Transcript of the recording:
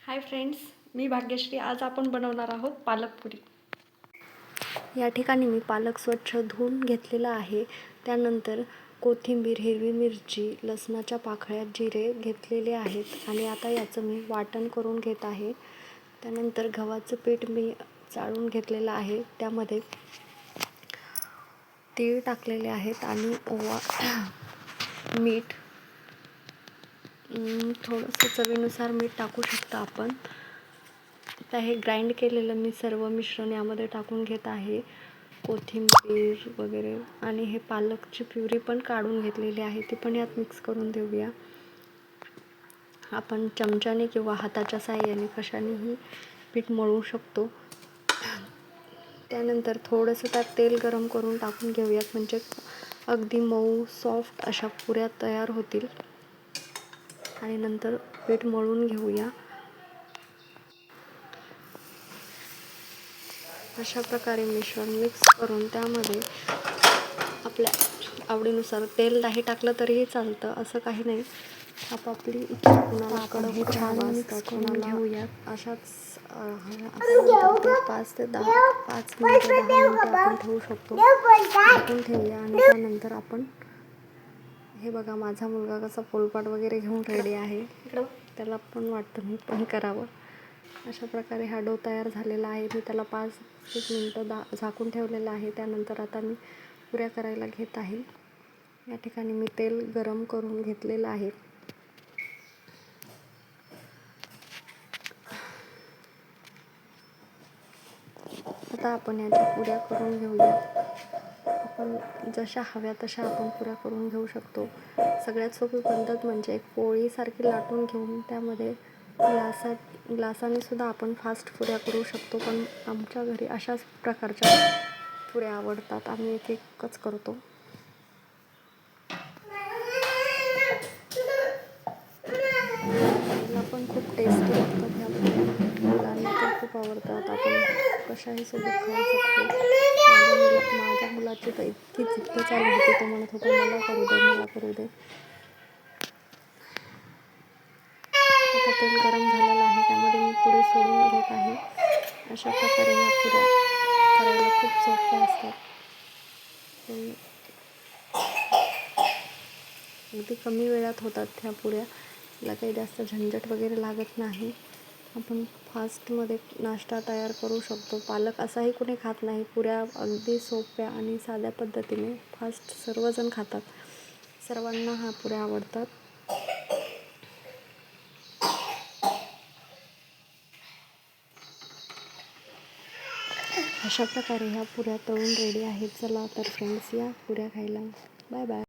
Hi friends, मी भाग्यश्री. आज आपण बनवणार आहोत पालक पुरी. या ठिकाणी मी पालक स्वच्छ धुवून घेतलेला आहे. त्यानंतर कोथिंबीर, हिरवी मिरची, लसणाच्या पाकळ्या, जिरे घेतलेले आहेत आणि आता याचं मी वाटण करून घेत आहे. त्यानंतर गव्हाचं पीठ मी चाळून घेतलेलं आहे. त्यामध्ये तीळ टाकलेले आहेत आणि ओवा, मीठ, थोडंसं चवीनुसार मीठ टाकू शकता आपण. आता हे ग्राइंड केलेलं मी सर्व मिश्रण यामध्ये टाकून घेत आहे. कोथिंबीर वगैरे आणि हे पालकची प्युरी पण काढून घेतलेली आहे, ती पण यात मिक्स करून देऊया. आपण चमच्याने किंवा हाताच्या साहाय्याने कशानेही पीठ मळू शकतो. त्यानंतर थोडंसं त्यात तेल गरम करून टाकून घेऊयात, म्हणजे अगदी मऊ सॉफ्ट अशा पुऱ्या तयार होतील. आणि नंतर पीठ मळून घेऊया. अशा प्रकारे मिश्रण मिक्स करून त्यामध्ये आपल्या आवडीनुसार तेलही टाकलं तरीही चालतं, असं काही नाही. आपापली इच्छा. कुणाला कडक छान मिक्स करून घेऊयात. अशाच 5 ते 5 मिनिटं 10 मिनिटं आपण ठेवू शकतो. झाकून ठेवूया आणि त्यानंतर आपण हे बघा, माझा मुलगा कसा पोलपाट वगैरे घेऊन रेडी आहे. त्याला पण वाटतं मी पण करावं. अशा प्रकारे हा डो तयार झालेला आहे. मी त्याला 5-1 मिनिटं झाकून ठेवलेलं आहे. त्यानंतर आता मी पुऱ्या करायला घेत आहे. या ठिकाणी मी तेल गरम करून घेतलेलं आहे. आता आपण याच्या पुऱ्या करून घेऊया. आपण जशा हव्या तशा आपण पुऱ्या करून घेऊ शकतो. सगळ्यात सोपी पद्धत म्हणजे एक पोळीसारखी लाटून घेऊन त्यामध्ये ग्लासाने सुद्धा आपण फास्ट पुऱ्या करू शकतो. पण आमच्या घरी अशाच प्रकारच्या पुऱ्या आवडतात. आम्ही एकच करतो. मला पण खूप टेस्टी लागतात ह्या पुऱ्या. मुलांना पण खूप आवडतात. आपण कशाही सोबत खाऊ शकतो. माझ्या मुलाची तर इतकी जिद्द चालू होती, तो म्हणत होता मला करू दे, मला करू दे. आता तेल गरम झालेलं आहे, त्यामध्ये मी पुरी सोडून घेत आहे. अशा प्रकारे ह्या पुऱ्या करायला खूप सोप्या असतात. अगदी कमी वेळात होतात ह्या पुऱ्या. त्याला काही जास्त झंझट वगैरे लागत नाही. आपण फास्टमध्ये नाश्ता तयार करू शकतो. पालक असाही कुणी खात नाही. पुऱ्या अगदी सोप्या आणि साध्या पद्धतीने फास्ट सर्वजण खातात. सर्वांना ह्या पुऱ्या आवडतात. अशा प्रकारे ह्या पुऱ्या तळून रेडी आहेत. चला तर फ्रेंड्स, या पुऱ्या खायला. Bye bye.